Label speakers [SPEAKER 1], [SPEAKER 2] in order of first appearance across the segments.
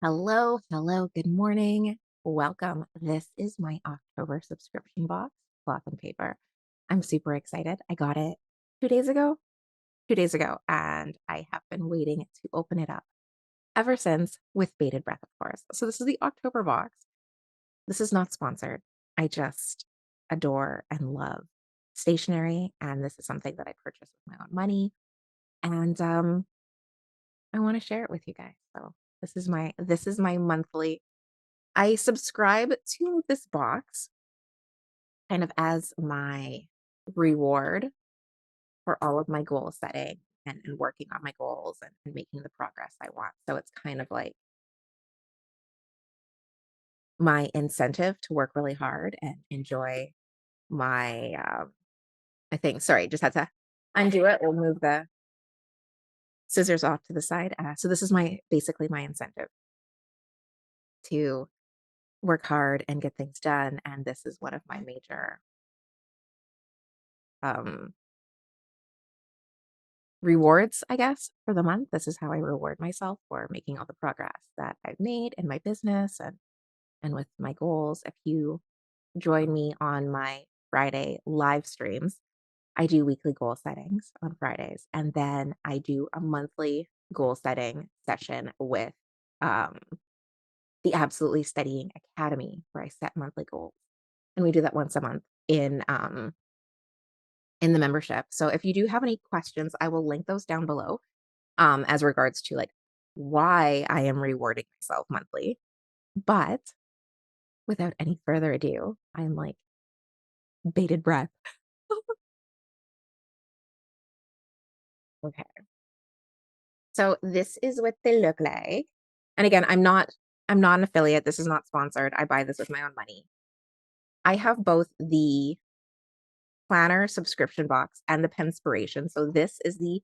[SPEAKER 1] Hello, good morning. Welcome. This is my October subscription box, cloth and paper. I'm super excited. I got it 2 days ago, 2 days ago, and I have been waiting to open it up ever since with bated breath, of course. So this is the October box. This is not sponsored. I just adore and love stationery, and this is something that I purchased with my own money. And I want to share it with you guys. So this is my monthly. I subscribe to this box kind of as my reward for all of my goal setting and working on my goals and making the progress I want. So it's kind of like my incentive to work really hard and enjoy my I think, sorry, just had to undo it. We'll move the scissors off to the side. So this is my basically my incentive to work hard and get things done. And this is one of my major um rewards, I guess, for the month. This is how I reward myself for making all the progress that I've made in my business and with my goals. If you join me on my Friday live streams, I do weekly goal settings on Fridays, and then I do a monthly goal setting session with um, the Absolutely Studying Academy, where I set monthly goals, and we do that once a month in the membership. So if you do have any questions, I will link those down below as regards to like why I am rewarding myself monthly. But without any further ado, I'm like bated breath. Okay. So this is what they look like. And again, I'm not an affiliate. This is not sponsored. I buy this with my own money. I have both the planner subscription box and the Penspiration. So this is the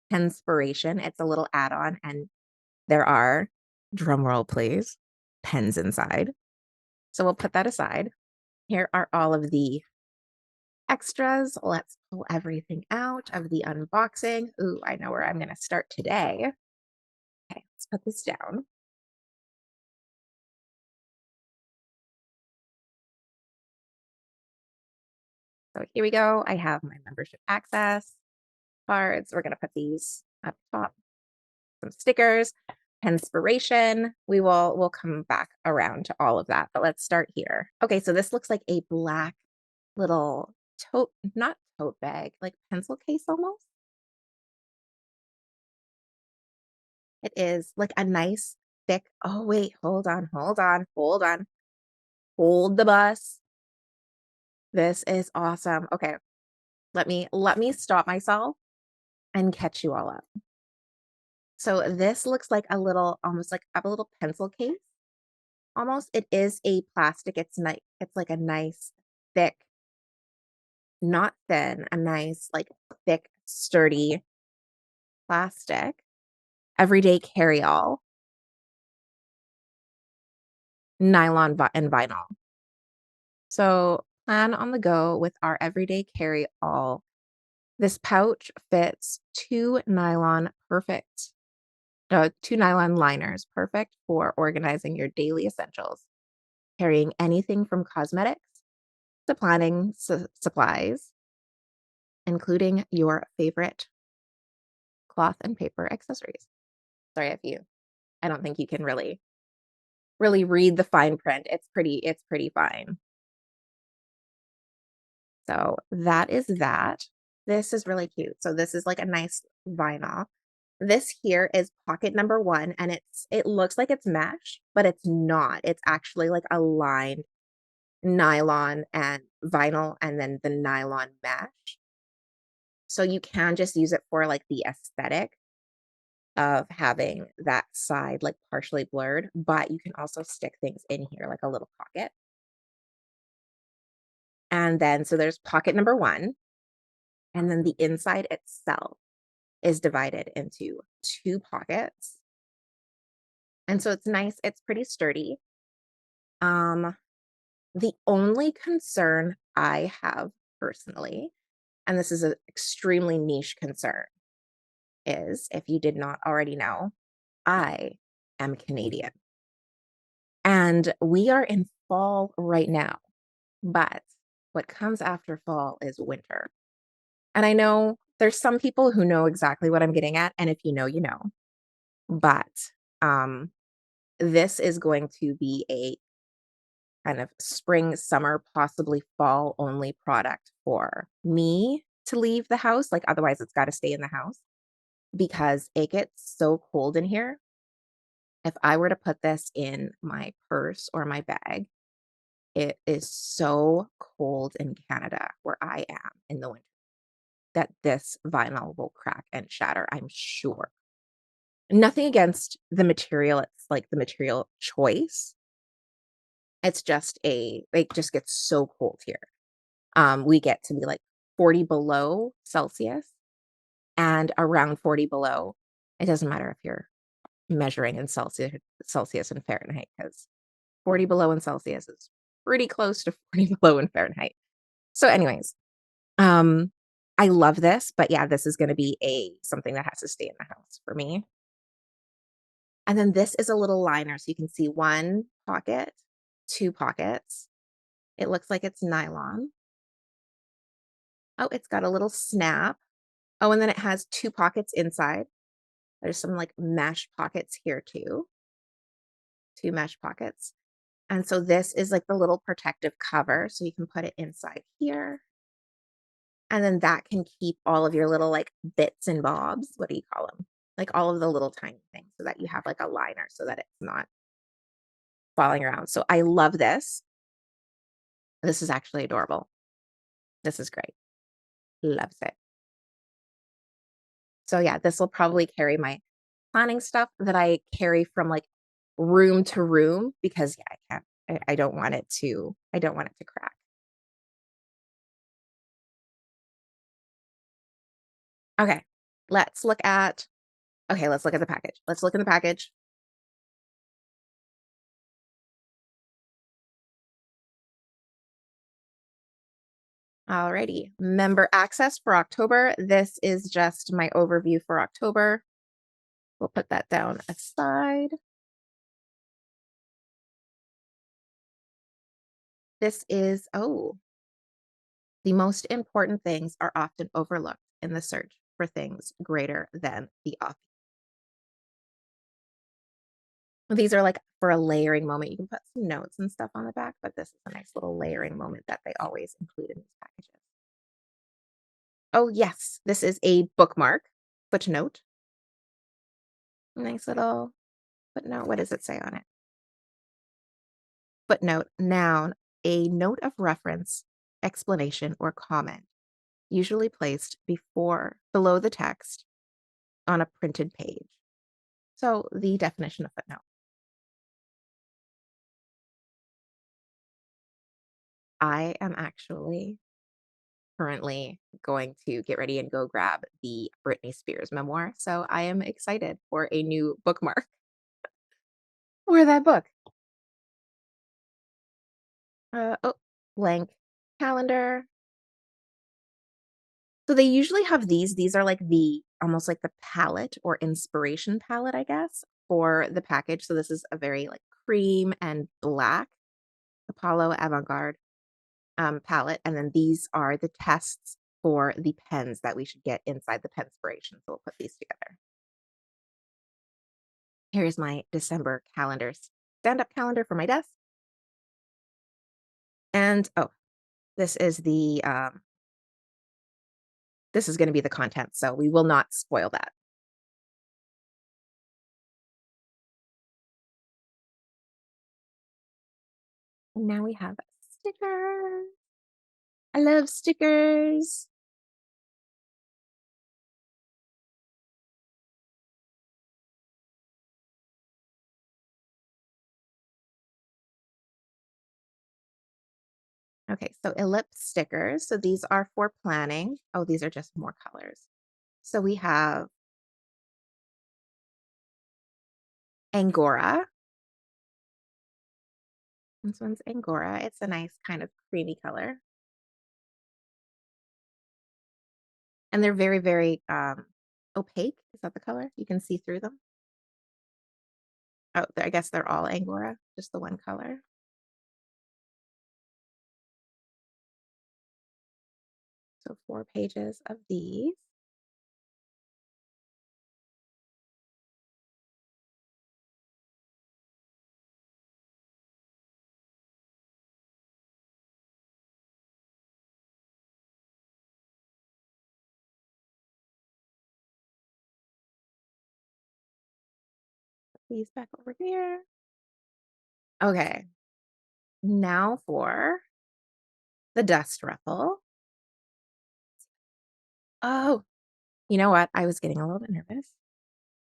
[SPEAKER 1] Penspiration. It's a little add-on and there are, drum roll please, pens inside. So we'll put that aside. Here are all of the extras. Let's pull everything out of the unboxing. Ooh, I know where I'm going to start today. Okay, let's put this down. So here we go. I have my membership access cards. We're going to put these up top. Some stickers, inspiration. We'll come back around to all of that, but let's start here. Okay, so this looks like a black little tote, not tote bag, like pencil case almost. It is like a nice thick. Oh wait, hold on. Hold the bus. This is awesome. Okay, let me stop myself and catch you all up. So this looks like a little, almost like a little pencil case. Almost, it is a plastic. It's nice. It's like a nice thick, not thin, a nice like thick, sturdy plastic. Everyday carry all, nylon and vinyl. So plan on the go with our everyday carry all. This pouch fits two nylon liners, perfect for organizing your daily essentials, carrying anything from cosmetics to planning supplies, including your favorite cloth and paper accessories. Sorry if you, I don't think you can really read the fine print. It's pretty fine. So that is that. This is really cute. So this is like a nice vinyl. This here is pocket number one, and it looks like it's mesh, but it's not. It's actually like a lined nylon and vinyl, and then the nylon mesh. So you can just use it for like the aesthetic of having that side like partially blurred, but you can also stick things in here like a little pocket. And then so there's pocket number one, and then the inside itself is divided into two pockets. And so it's nice, it's pretty sturdy. Um, the only concern I have personally, and this is an extremely niche concern, is if you did not already know, I am Canadian. And we are in fall right now, but what comes after fall is winter. And I know there's some people who know exactly what I'm getting at, and if you know, you know. But um, this is going to be a kind of spring, summer, possibly fall only product for me to leave the house. Like, otherwise, it's got to stay in the house because it gets so cold in here. If I were to put this in my purse or my bag, it is so cold in Canada where I am in the winter that this vinyl will crack and shatter, I'm sure. Nothing against the material, it's like the material choice. It's just it just gets so cold here. We get to be like 40 below Celsius and around 40 below. It doesn't matter if you're measuring in Celsius and Fahrenheit, because 40 below in Celsius is pretty close to 40 below in Fahrenheit. So anyways, um, I love this, but yeah, this is gonna be a something that has to stay in the house for me. And then this is a little liner, so you can see 1 pocket, 2 pockets. It looks like it's nylon. Oh, it's got a little snap. Oh, and then it has 2 pockets inside. There's some, like, mesh pockets here too, 2 mesh pockets. And so this is, like, the little protective cover, so you can put it inside here, and then that can keep all of your little, like, bits and bobs. What do you call them? Like, all of the little tiny things so that you have, like, a liner so that it's not falling around. So I love this. This is actually adorable. This is great. Loves it. So yeah, this will probably carry my planning stuff that I carry from, like, room to room because, yeah, I can't I don't want it to crack. Okay. Let's look at let's look at the package. Let's look in the package. Alrighty. Member access for October. This is just my overview for October. We'll put that down aside. This is, the most important things are often overlooked in the search for things greater than the obvious. These are like for a layering moment. You can put some notes and stuff on the back, but this is a nice little layering moment that they always include in these packages. Oh, yes, this is a bookmark footnote. Nice little footnote. What does it say on it? Footnote, noun, a note of reference, explanation, or comment, usually placed below the text on a printed page. So the definition of footnote. I am actually currently going to get ready and go grab the Britney Spears memoir. So I am excited for a new bookmark for that book. Oh, blank calendar. So they usually have these. These are like the almost like the palette or inspiration palette, I guess, for the package. So this is a very like cream and black Apollo Avant-Garde palette. And then these are the tests for the pens that we should get inside the Penspiration. So we'll put these together. Here's my December calendars. Stand-up calendar for my desk. And oh, this is this is going to be the content, so we will not spoil that. And now we have stickers. I love stickers. Okay, so ellipse stickers. So these are for planning. Oh, these are just more colors. So we have Angora. This one's Angora. It's a nice kind of creamy color. And they're very, very opaque. Is that the color? You can see through them. Oh, I guess they're all Angora, just the one color. So 4 pages of these. These back over here. Okay, now for the dust ruffle. Oh, you know what? I was getting a little bit nervous.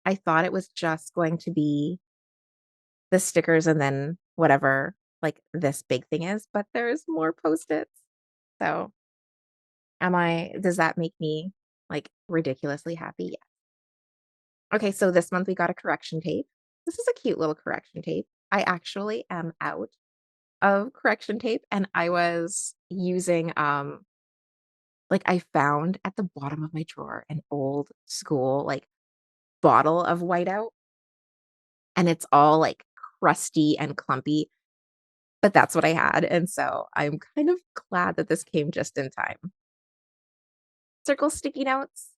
[SPEAKER 1] I thought it was just going to be the stickers and then whatever, like, this big thing is, but there's more Post-its. So, does that make me, like, ridiculously happy? Yeah. Okay, so this month we got a correction tape. This is a cute little correction tape. I actually am out of correction tape, and I was using, like, I found at the bottom of my drawer an old school, like, bottle of whiteout, and it's all, like, crusty and clumpy, but that's what I had, and so I'm kind of glad that this came just in time. Circle sticky notes.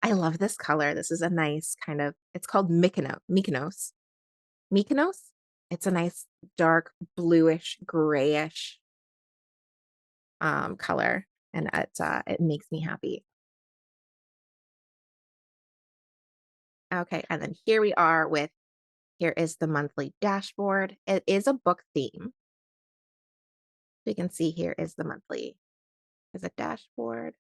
[SPEAKER 1] I love this color. This is a nice kind of it's called Mykonos. Mykonos? It's a nice dark bluish, grayish, color, and it makes me happy. Okay, and then here we are with here is the monthly dashboard. It is a book theme. You can see here is the monthly is a dashboard.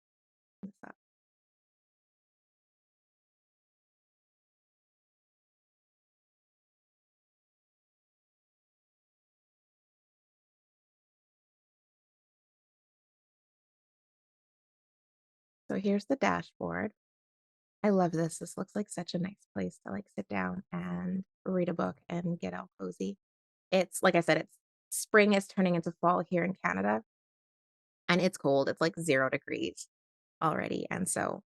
[SPEAKER 1] So here's the dashboard. I love this. This looks like such a nice place to like sit down and read a book and get all cozy. It's like I said, it's spring is turning into fall here in Canada and it's cold. It's like 0 degrees already. And so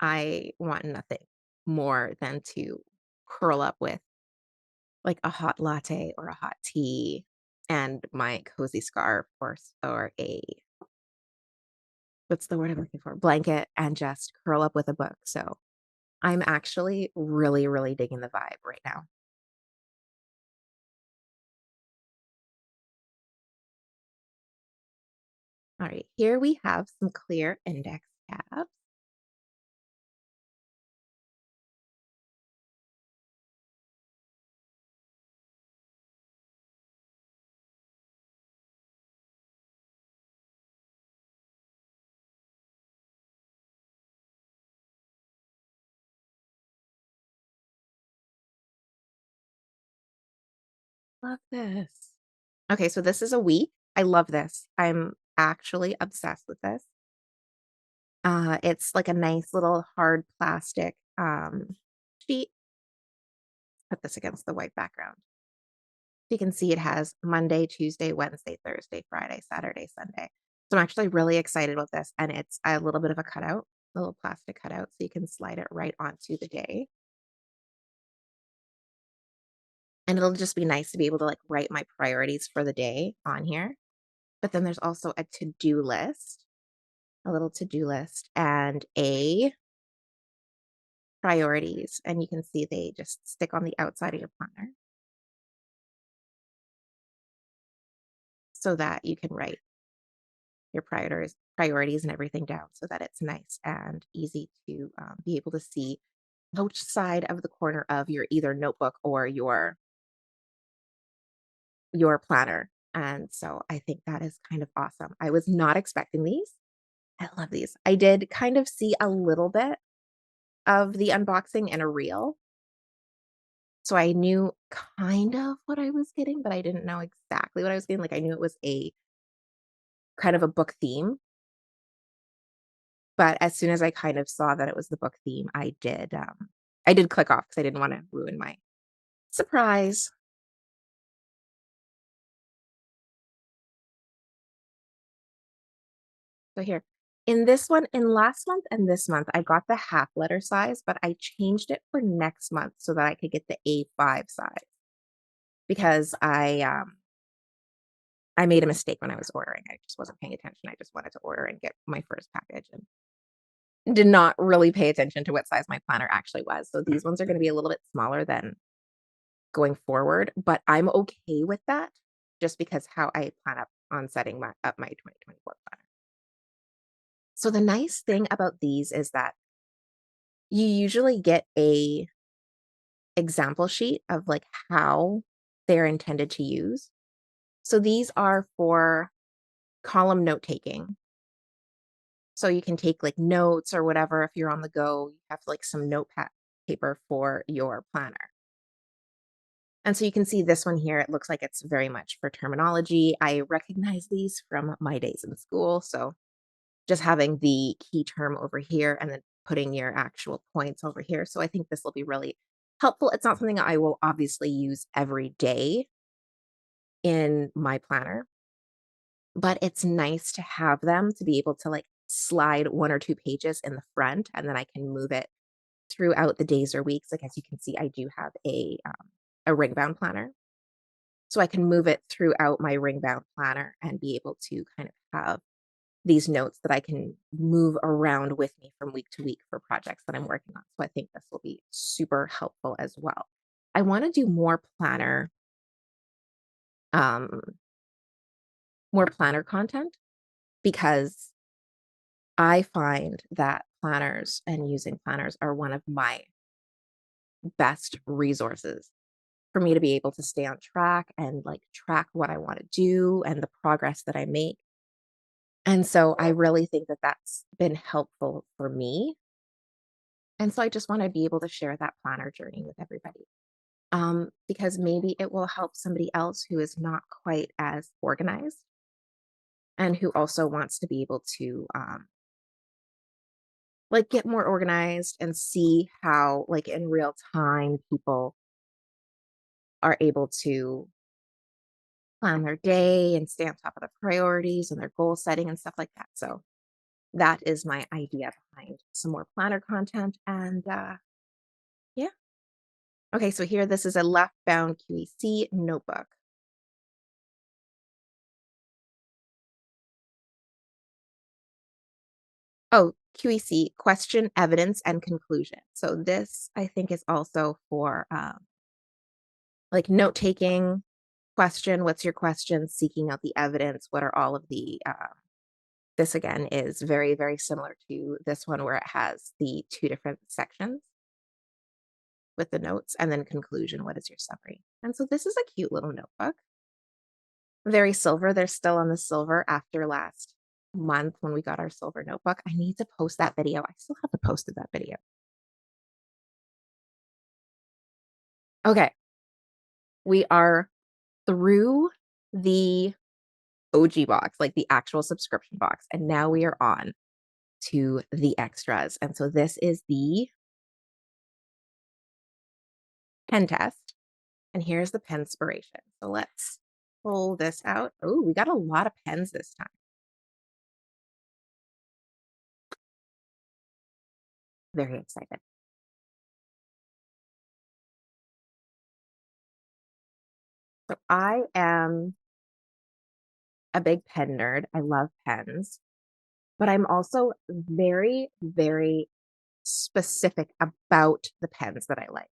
[SPEAKER 1] I want nothing more than to curl up with like a hot latte or a hot tea and my cozy scarf or a what's the word I'm looking for? Blanket and just curl up with a book. So I'm actually really, really digging the vibe right now. All right, here we have some clear index tabs. Love this. Okay, so this is a week. I love this. I'm actually obsessed with this. It's like a nice little hard plastic sheet. Put this against the white background. You can see it has Monday, Tuesday, Wednesday, Thursday, Friday, Saturday, Sunday. So I'm actually really excited about this. And it's a little bit of a cutout, a little plastic cutout. So you can slide it right onto the day. And it'll just be nice to be able to like write my priorities for the day on here. But then there's also a to-do list, a little to-do list and a priorities. And you can see they just stick on the outside of your planner so that you can write your priorities and everything down so that it's nice and easy to be able to see which side of the corner of your either notebook or your planner. And so I think that is kind of awesome. I was not expecting these. I love these. I did kind of see a little bit of the unboxing in a reel. So I knew kind of what I was getting, but I didn't know exactly what I was getting. Like I knew it was a kind of a book theme. But as soon as I kind of saw that it was the book theme, I did click off because I didn't wanna ruin my surprise. So here, in last month and this month, I got the half letter size, but I changed it for next month so that I could get the A5 size. because I made a mistake when I was ordering. I just wasn't paying attention. I just wanted to order and get my first package and did not really pay attention to what size my planner actually was. So these ones are going to be a little bit smaller than going forward, but I'm okay with that just because how I plan up on setting up my 2024 planner. So the nice thing about these is that you usually get a example sheet of like how they're intended to use. So these are for column note taking. So you can take like notes or whatever if you're on the go, you have like some notepad paper for your planner. And so you can see this one here, it looks like it's very much for terminology. I recognize these from my days in school. So just having the key term over here and then putting your actual points over here. So I think this will be really helpful. It's not something I will obviously use every day in my planner, but it's nice to have them to be able to like slide 1 or 2 pages in the front and then I can move it throughout the days or weeks. Like as you can see, I do have a ring bound planner. So I can move it throughout my ring bound planner and be able to kind of have these notes that I can move around with me from week to week for projects that I'm working on. So I think this will be super helpful as well. I want to do um, more planner content because I find that planners and using planners are one of my best resources for me to be able to stay on track and like track what I want to do and the progress that I make. And so I really think that that's been helpful for me. And so I just want to be able to share that planner journey with everybody. Because maybe it will help somebody else who is not quite as organized and who also wants to be able to like get more organized and see how like in real time people are able to plan their day and stay on top of the priorities and their goal setting and stuff like that. So that is my idea behind some more planner content. And yeah. Okay, so here this is a left bound QEC notebook. Oh, QEC, question, evidence, and conclusion. So this I think is also for like note taking, question, what's your question, seeking out the evidence, what are all of the this again is very, very similar to this one where it has the 2 different sections with the notes and then conclusion, what is your summary? And so this is a cute little notebook. Very silver. They're still on the silver after last month when we got our silver notebook. I need to post that video. I still haven't posted that video. Okay. We are through the OG box, like the actual subscription box. And now we are on to the extras. And so this is the pen test. And here's the penspiration. So let's pull this out. Oh, we got a lot of pens this time. Very excited. So I am a big pen nerd. I love pens, but I'm also very, very specific about the pens that I like.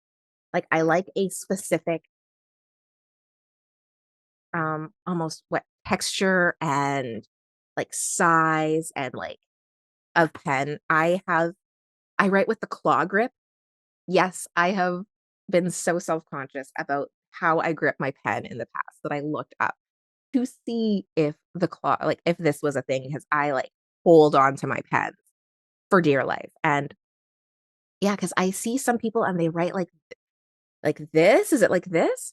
[SPEAKER 1] Like I like a specific almost what texture and like size and like of pen. I write with the claw grip. Yes, I have been so self-conscious about how I grip my pen in the past that I looked up to see if the claw like if this was a thing because I like hold on to my pens for dear life. And yeah, because I see some people and they write like this. Is it like this?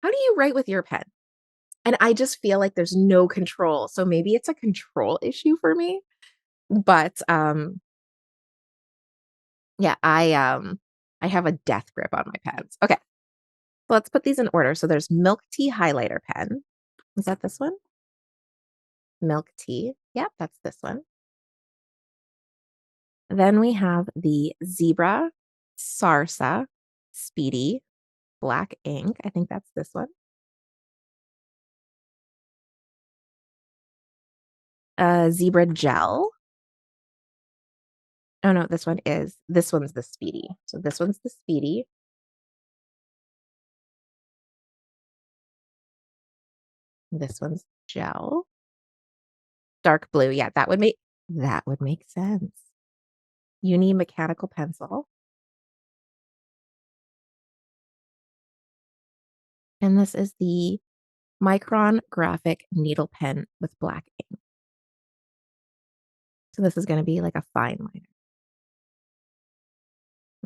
[SPEAKER 1] How do you write with your pen? And I just feel like there's no control. So maybe it's a control issue for me. But yeah, I have a death grip on my pens. Okay. Let's put these in order. So there's milk tea highlighter pen. Is that this one? Milk tea. Yep, that's this one. Then we have the Zebra Sarsa Speedy. black ink. I think that's this one. Zebra gel. Oh no, this one's the Speedy. So this one's the Speedy. This one's gel. Dark blue. Yeah, that would make sense. Uni mechanical pencil. And this is the Micron graphic needle pen with black ink. So this is going to be like a fine liner.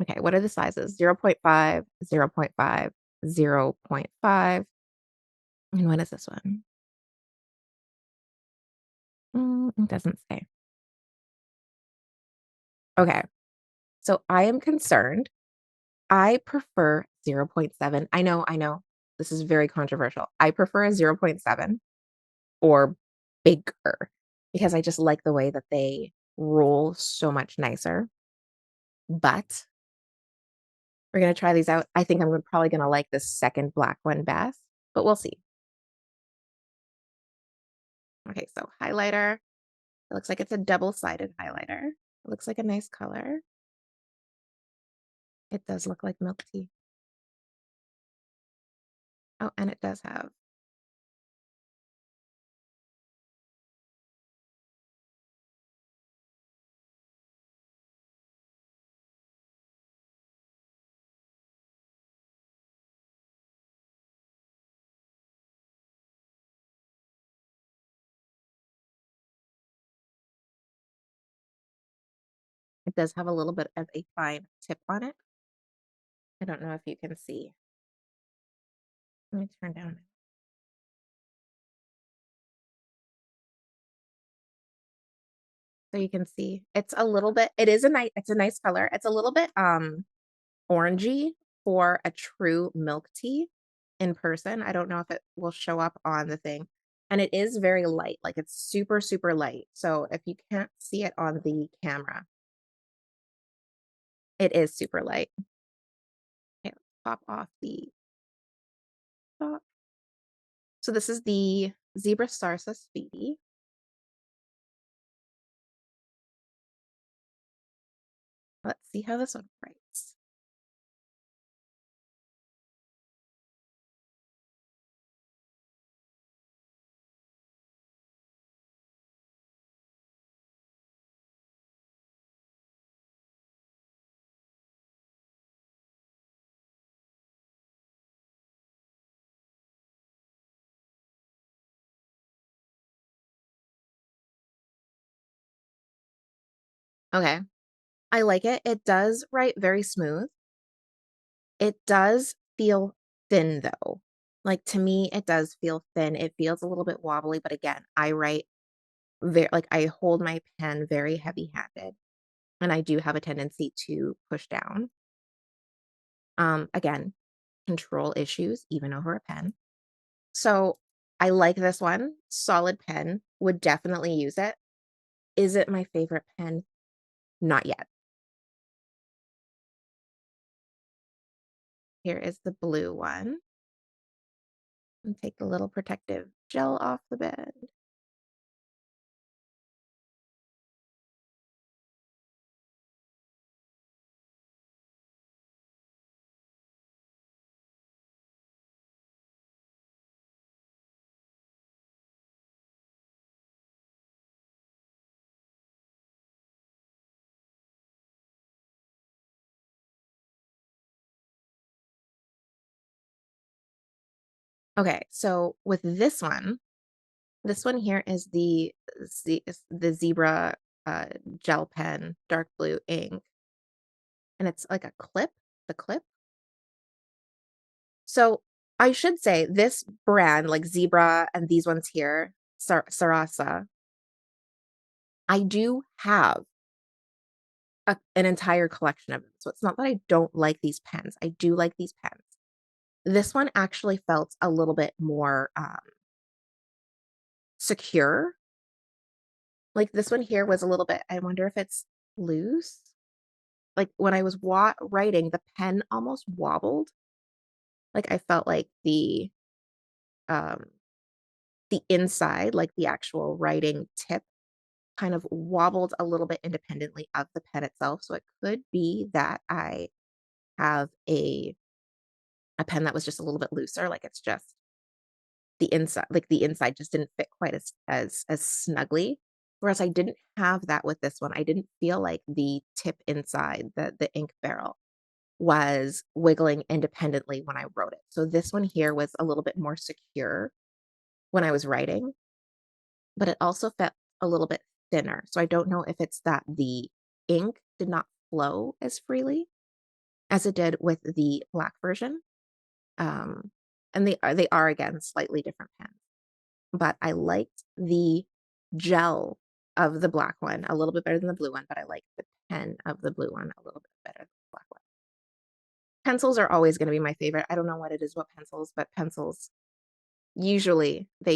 [SPEAKER 1] Okay, what are the sizes? 0.5, 0.5, 0.5. And what is this one? It doesn't say. Okay, so I am concerned. I prefer 0.7. I know. This is very controversial. I prefer a 0.7 or bigger because I just like the way that they roll so much nicer. But we're gonna try these out. I think I'm probably gonna like the second black one best, but we'll see. Okay, so highlighter. It looks like it's a double-sided highlighter. It looks like a nice color. It does look like milk tea. Oh, and it does have. It does have a little bit of a fine tip on it. I don't know if you can see. Let me turn down. So you can see it's a little bit, it's a nice color. It's a little bit orangey for a true milk tea in person. I don't know if it will show up on the thing. And it is very light, like it's super, super light. So if you can't see it on the camera, it is super light. Okay, let's pop off the top. So this is the Zebra Sarsa Speedy. Let's see how this one writes. Okay, I like it. It does write very smooth. It does feel thin though. Like to me, it does feel thin. It feels a little bit wobbly, but again, I write very like I hold my pen very heavy-handed and I do have a tendency to push down. Again, control issues even over a pen. So I like this one. Solid pen. Would definitely use it. Is it my favorite pen? Not yet. Here is the blue one. And take the little protective gel off the bed. Okay, so with this one here is the zebra uh, gel pen, dark blue ink, and it's like a clip, the clip. So I should say this brand, like Zebra and these ones here, Sarasa, I do have an entire collection of them. So it's not that I don't like these pens. I do like these pens. This one actually felt a little bit more secure. Like this one here was a little bit, I wonder if it's loose. Like when I was writing, the pen almost wobbled. Like, I felt like um, the inside, like the actual writing tip kind of wobbled a little bit independently of the pen itself. So it could be that I have a pen that was just a little bit looser, like it's just the inside just didn't fit quite as snugly. Whereas I didn't have that with this one. I didn't feel like the tip inside, the ink barrel was wiggling independently when I wrote it. So this one here was a little bit more secure when I was writing, but it also felt a little bit thinner. So I don't know if it's that the ink did not flow as freely as it did with the black version. Um, and they are again slightly different pens, but I liked the gel of the black one a little bit better than the blue one, but I liked the pen of the blue one a little bit better than the black one. Pencils are always going to be my favorite. I don't know what it is about pencils, but pencils usually I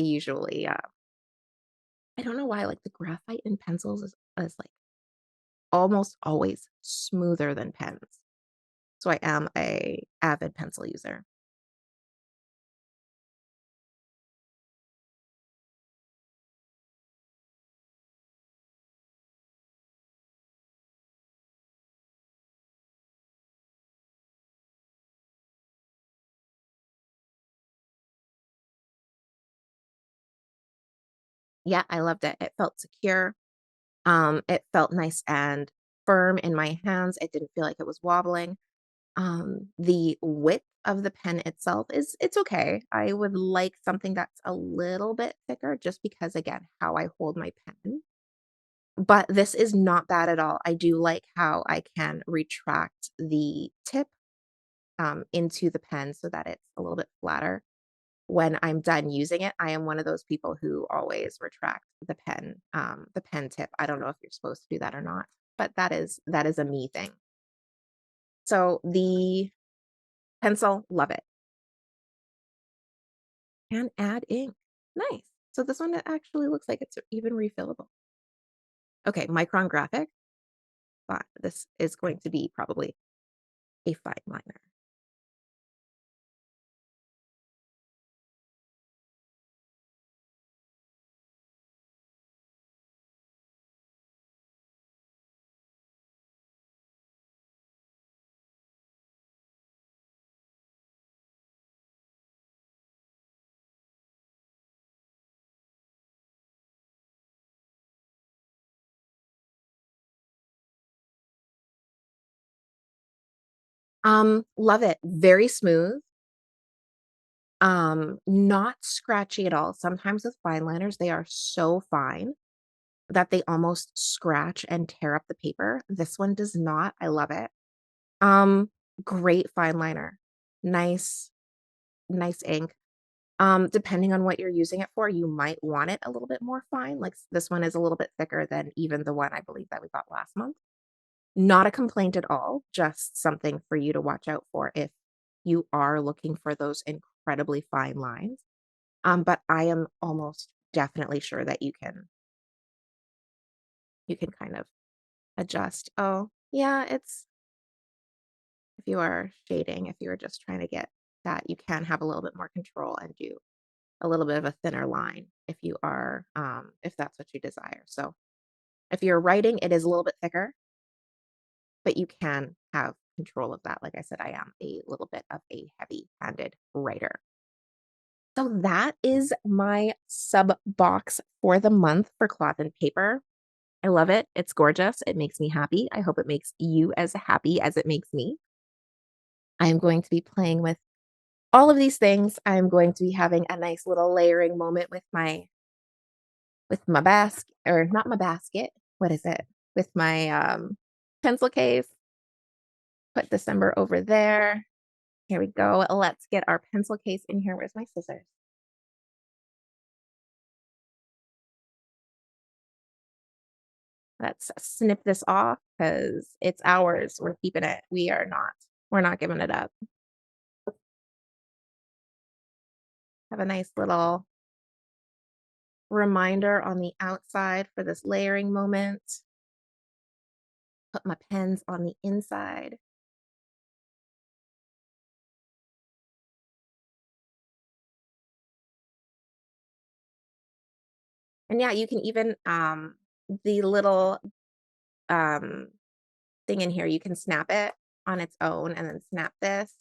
[SPEAKER 1] don't know why, like, the graphite in pencils is, like, almost always smoother than pens. So I am a avid pencil user. Yeah, I loved it. It felt secure. It felt nice and firm in my hands. It didn't feel like it was wobbling. The width of the pen itself it's okay. I would like something that's a little bit thicker just because again, how I hold my pen. But this is not bad at all. I do like how I can retract the tip into the pen so that it's a little bit flatter. When I'm done using it, I am one of those people who always retract the pen tip. I don't know if you're supposed to do that or not, but that is a me thing. So the pencil, love it. And add ink. Nice. So this one actually looks like it's even refillable. Okay, micron graphic. This is going to be probably a fine liner. Love it. Very smooth. Not scratchy at all. Sometimes with fine liners, they are so fine that they almost scratch and tear up the paper. This one does not. I love it. Um, Great fine liner. Nice, nice ink. Depending on what you're using it for, you might want it a little bit more fine. Like this one is a little bit thicker than even the one I believe that we got last month. Not a complaint at all, just something for you to watch out for if you are looking for those incredibly fine lines. But I am almost definitely sure that you can kind of adjust. Oh, yeah, it's if you are shading, if you are just trying to get that, you can have a little bit more control and do a little bit of a thinner line if that's what you desire. So if you're writing, it is a little bit thicker, but you can have control of that. Like I said, I am a little bit of a heavy-handed writer. So that is my sub box for the month for cloth and paper. I love it. It's gorgeous. It makes me happy. I hope it makes you as happy as it makes me. I am going to be playing with all of these things. I'm going to be having a nice little layering moment with my basket or not my basket. What is it? With my pencil case. Put December over there. Here we go. Let's get our pencil case in here. Where's my scissors? Let's snip this off because it's ours. We're keeping it. We're not giving it up. Have a nice little reminder on the outside for this layering moment. Put my pens on the inside. And yeah, you can even, the little, um, thing in here, you can snap it on its own and then snap this,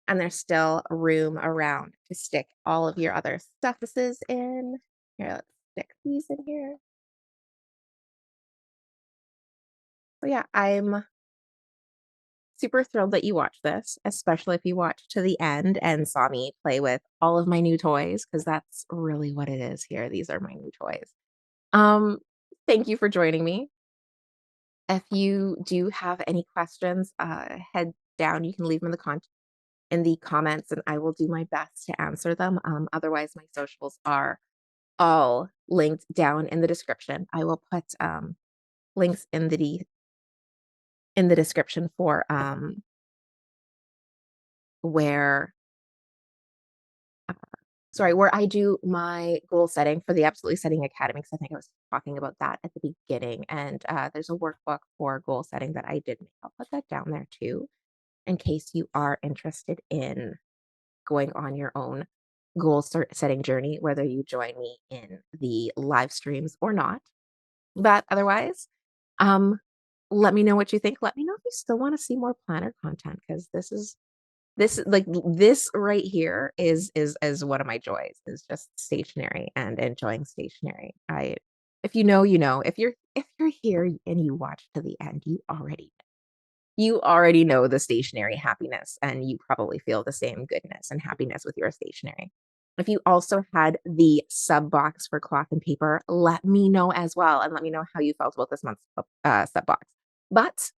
[SPEAKER 1] and there's still room around to stick all of your other stuffuses in. Here, let's stick these in here. So yeah, I'm super thrilled that you watched this, especially if you watched to the end and saw me play with all of my new toys, because that's really what it is here. These are my new toys. Um, Thank you for joining me. If you do have any questions, head down. You can leave them in the comments, and I will do my best to answer them. Otherwise, my socials are all linked down in the description. I will put links in the description for where where I do my goal setting for the Absolutely Setting Academy, because I think I was talking about that at the beginning. And there's a workbook for goal setting that I did make. I'll put that down there too, in case you are interested in going on your own setting journey, whether you join me in the live streams or not. But otherwise, um, let me know what you think. Let me know if you still want to see more planner content, because this right here is one of my joys, is just stationery and enjoying stationery. I If you know, you know. If you're here and you watch to the end, you already know the stationery happiness, and you probably feel the same goodness and happiness with your stationery. If you also had the sub box for cloth and paper, let me know as well, and let me know how you felt about this month's sub box. But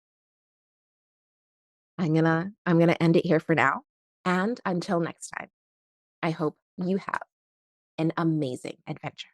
[SPEAKER 1] I'm gonna end it here for now. And until next time, I hope you have an amazing adventure.